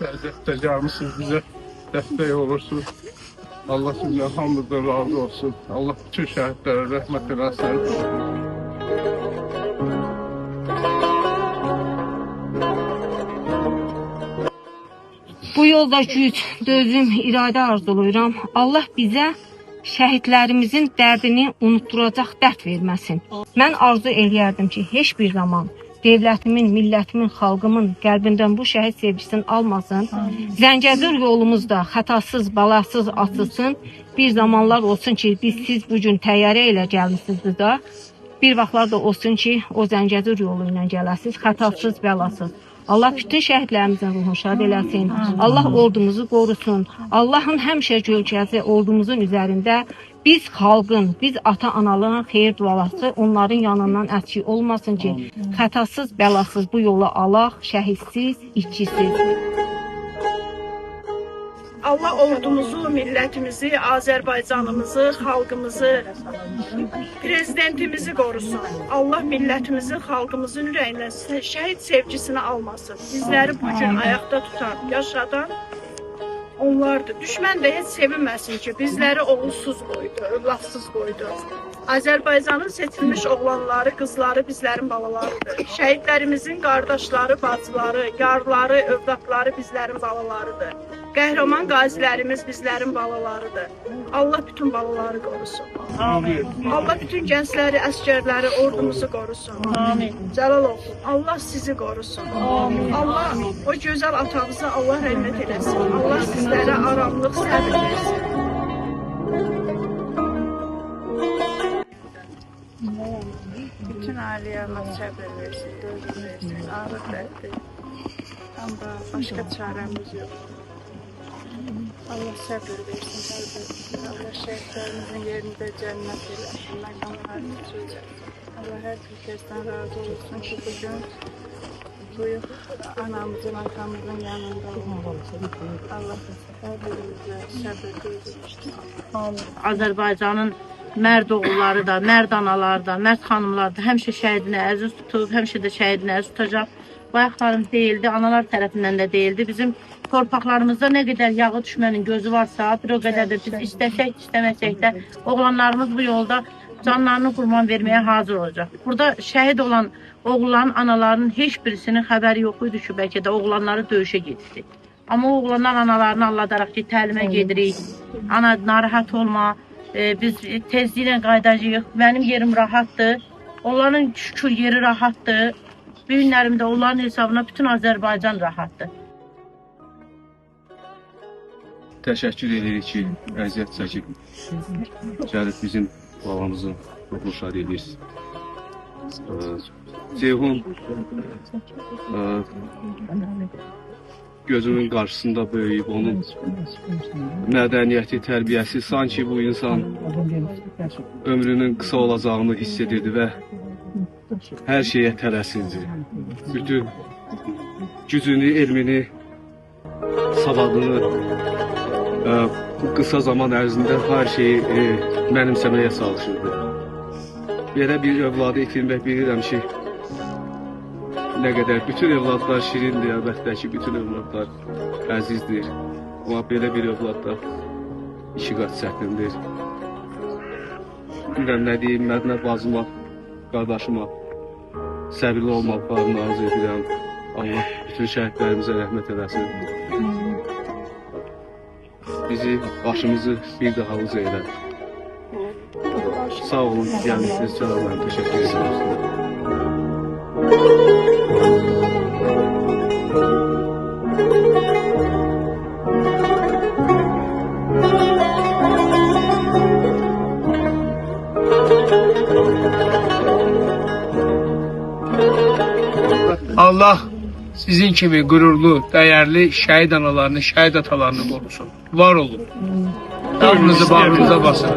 Bəzəkdə gəlmişsiniz, bizə dəstək olursunuz. Allah sizdən hamıdan razı olsun. Allah bütün şəhidlərə rəhmət eləsin. Bu yolda güc, dözüm, iradə arzuluyuram. Allah bizə şəhidlərimizin dərdini unutturacaq dərd verməsin. Mən arzu eləyərdim ki, heç bir zaman devlətimin, millətimin, xalqımın qəlbindən bu şəhid sevgisini almasın. Zəngəzur yolumuzda xətasız, balasız açılsın. Bir zamanlar olsun ki, siz bugün təyyarə ilə gəlmişsiniz burada. Bir vaxtlar da olsun ki, o Zəngəzur yolu ilə gələsiniz, xətasız, bəlasız. Allah bütün şəhidlərimizin ruhunu şad eləsin. Allah ordumuzu qorusun. Allahın həmişə gölgəsi ordumuzun üzərində biz xalqın, biz ata-analarının xeyir duaları onların yanından əksik olmasın ki, xətasız, bəlasız bu yola alaq, şəhidsiz, işçisiz. Allah ordumuzu, millətimizi, Azərbaycanımızı, xalqımızı, prezidentimizi qorusun. Allah millətimizi, xalqımızın ürəyinə şəhid sevgisini almasın. Bizləri bugün ayaqda tutan, yaşadan onlardır. Düşmən də heç sevinməsin ki, bizləri oğulsuz qoydu, övladsız qoydu. Azərbaycanın seçilmiş oğlanları, qızları bizlərin balalarıdır. Şəhidlərimizin qardaşları, bacıları, yarları, övladları bizlərin balalarıdır. Qəhrəman qazilərimiz bizlərin balalarıdır. Allah bütün balaları qorusun. Amin. Allah bütün gəncləri, əskərləri, ordumuzu qorusun. Amin. Cəlal olsun. Allah sizi qorusun. Amin. Allah o gözəl atanıza Allah rəhmət eləsin. Allah sizlərə aramlıq, səbir versin. Bütün aileye Allah səbir versin, dözüm versin, ağır dərdi. Amma başqa çarəmiz yox. Allah səbir versin, dərd etsin. Allah şəhidlərimizin yerində cənnət eləsin, məqamlarını çözəsin. Allah hər bir kəsdən razı olsun ki, bugün bu anamızın, atamızın yanında olsun. Allah hər birimizə səbir dözülmüşdür. Azərbaycanın mərd oğulları da, mərd anaları da, mərd xanımları da həmişə şəhidini əziz tutub, həmişə də şəhidini əziz tutacaq. Bu ayaqlarım deyildi, analar tərəfindən də deyildi. Bizim torpaqlarımızda nə qədər yağı düşmənin gözü varsa, bir o qədər də biz istəsək, istəməsək də oğlanlarımız bu yolda canlarını qurban verməyə hazır olacaq. Burada şəhid olan oğulların, analarının heç birisinin xəbəri yox idi ki, bəlkə də oğlanları döyüşə gedirdi. Amma oğlanlar analarını alladaraq ki, təlimə gedirik, ana narahat olma, biz tezliklə qaydacağıq, mənim yerim rahatdır, onların şükür yeri rahatdır, bu günlərimdə onların hesabına bütün Azərbaycan rahatdır. Təşəkkür edirik ki, əziyyət çəkib, gəlib bizim babamızın ruhunu şad edirsiniz. Ceyhun gözümün qarşısında böyüyüb, onun mədəniyyəti, tərbiyəsi, sanki bu insan ömrünün qısa olacağını hiss edirdi və hər şeyə tələsirdi. Bütün gücünü, elmini, savadını bu qısa zaman ərzində hər şeyi mənimsəməyə çalışırdı. Belə bir övladı itirmək bilirəm ki, nə qədər bütün övladlar şirindir, əlbəttə ki, bütün övladlar əzizdir. Amma belə bir övladda iki qat çətindir. Bilirəm nə deyim, Mədinə bacıma, qardaşıma səbirli olmaqlarını arzu edirəm. Allah bütün şəhidlərimizə rəhmət eləsin. Bizi, başımızı bir daha uca elə. Sağ olun, gəlmişsiniz, çox olun, təşəkkür edirəm. Allah sizin kimi qürurlu, dəyərli şəhid analarını, şəhid atalarını qorusun. Var olun. Qarnınızı bağrınıza basın.